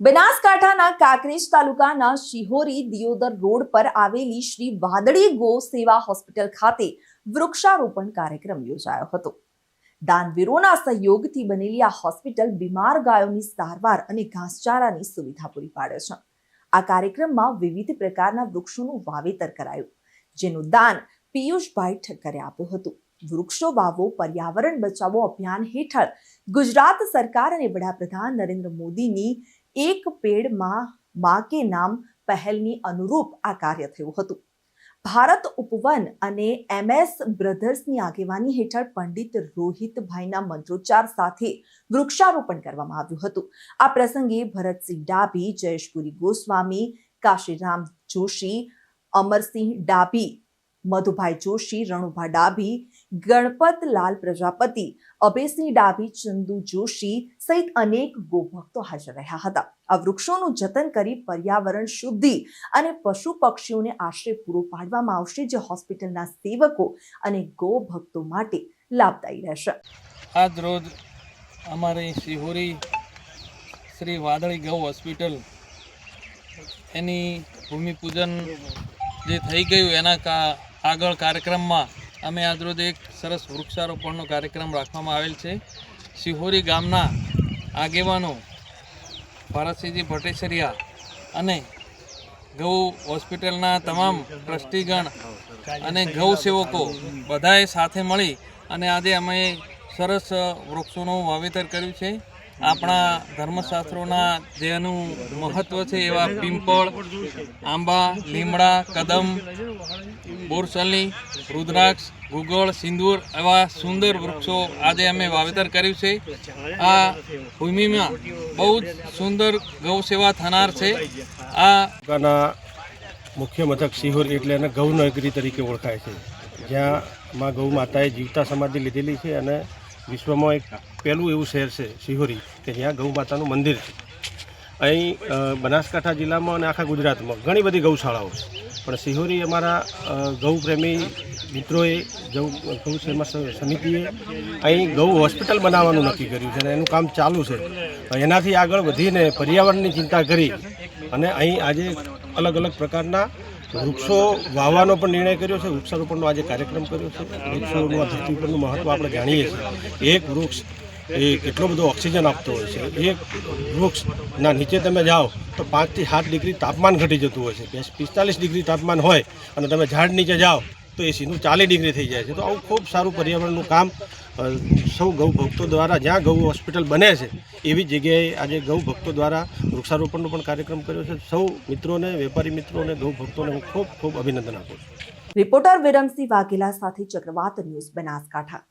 બનાસકાંઠાના કાંકરેજ તાલુકાના શિહોરી દિયોદર રોડ પર આવેલી શ્રી વાદળી ગૌ સેવા હોસ્પિટલ ખાતે વૃક્ષારોપણ કાર્યક્રમ યોજાયો હતો। દાનવીરોના સહયોગથી બનેલી આ હોસ્પિટલ બીમાર ગાયોની સારવાર અને ઘાસચારાની સુવિધા પૂરી પાડે છે। આ કાર્યક્રમમાં વિવિધ પ્રકારના વૃક્ષોનું વાવેતર કરાયું, જેનું દાન પિયુષભાઈ ઠક્કરે આપ્યું હતું। વૃક્ષો વાવો પર્યાવરણ બચાવો અભિયાન હેઠળ ગુજરાત સરકાર અને વડાપ્રધાન નરેન્દ્ર મોદીની એક પેડ માં કે નામ પહેલની અનુરૂપ આ કાર્ય થયું હતું। ભારત ઉપવન અને MS બ્રધર્સની આગેવાની હેઠળ પંડિત રોહિતભાઈના મંત્રોચ્ચાર સાથે વૃક્ષારોપણ કરવામાં આવ્યું હતું। આ પ્રસંગે ભરતસિંહ ડાભી, જયેશપુરી ગોસ્વામી, કાશીરામ જોશી, અમરસિંહ ડાભી, મધુભાઈ જોશી, રણુભા ડાભી, ગણપતલાલ પ્રજાપતિ, અભયસિંહ ડાભી, ચંદુ જોશી સહિત અનેક ગોભક્તો હાજર રહ્યા હતા। આ વૃક્ષોનું જતન કરી પર્યાવરણ શુદ્ધિ અને પશુ પક્ષીઓને આશ્રય પૂરો પાડવામાં આવશે, જે હોસ્પિટલના સેવકો અને ગોભક્તો માટે લાભદાયી રહેશે। આજ રોજ અમારી શિહોરી શ્રી વાદળી ગૌ હોસ્પિટલ એની ભૂમિપૂજન જે થઈ ગયું એના આગળ કાર્યક્રમમાં અમે આજરોજ એક સરસ વૃક્ષારોપણનો કાર્યક્રમ રાખવામાં આવેલ છે। શિહોરી ગામના આગેવાનો ભારતસિંહજી ભટ્ટેસરિયા અને ગૌ હોસ્પિટલના તમામ ટ્રસ્ટીગણ અને ગૌ સેવકો બધાએ સાથે મળી અને આજે અમે સરસ વૃક્ષોનું વાવેતર કર્યું છે। આપણા ધર્મશાસ્ત્રોના જેનું મહત્ત્વ છે એવા પીંપળ, આંબા, લીમડા, કદમ, બોરસલી, રુદ્રાક્ષ, ગુગળ, સિંદૂર એવા સુંદર વૃક્ષો આજે અમે વાવેતર કર્યું છે। આ ભૂમિમાં બહુ જ સુંદર ગૌ સેવા થનાર છે। આ મુખ્ય મથક શિહોરી એટલે એને ગૌનગરી તરીકે ઓળખાય છે, જ્યાં માં ગૌ માતાએ જીવતા સમાધિ લીધેલી છે અને વિશ્વમાં એક પહેલું એવું શહેર છે શિહોરી કે જ્યાં ગૌ માતાનું મંદિર છે। અહીં બનાસકાંઠા જિલ્લામાં અને આખા ગુજરાતમાં ઘણી બધી ગૌશાળાઓ છે, પણ શિહોરી અમારા ગૌપ્રેમી મિત્રોએ ગૌ સેવા સમિતિએ અહીં ગૌ હોસ્પિટલ બનાવવાનું નક્કી કર્યું છે અને એનું કામ ચાલુ છે। એનાથી આગળ વધીને પર્યાવરણની ચિંતા કરી અને અહીં આજે અલગ અલગ પ્રકારના વૃક્ષો વાવવાનો પણ નિર્ણય કર્યો છે। વૃક્ષારોપણનો આજે કાર્યક્રમ કર્યો છે। વૃક્ષોનું આ ધરતી પરનું મહત્ત્વ આપણે જાણીએ છીએ। એક વૃક્ષ એ કેટલો બધો ઓક્સિજન આપતો હોય છે। એક વૃક્ષના નીચે તમે જાઓ તો 5 થી 7 ડિગ્રી તાપમાન ઘટી જતું હોય છે। 45 ડિગ્રી તાપમાન હોય અને તમે ઝાડ નીચે જાઓ તો એ સીધું 40 ડિગ્રી થઈ જાય છે। તો આવું ખૂબ સારું પર્યાવરણનું કામ સૌ ગૌ ભક્તો દ્વારા જ્યાં ગૌ હોસ્પિટલ બને છે એવી જગ્યાએ આજે ગૌ ભક્તો દ્વારા વૃક્ષારોપણનો પણ કાર્યક્રમ કર્યો છે। સૌ મિત્રોને, વેપારી મિત્રોને, ગૌ ભક્તોને હું ખૂબ ખૂબ અભિનંદન આપું છું। રિપોર્ટર વિરમસિંહ વાઘેલા સાથે ચક્રવાત ન્યૂઝ, બનાસકાંઠા।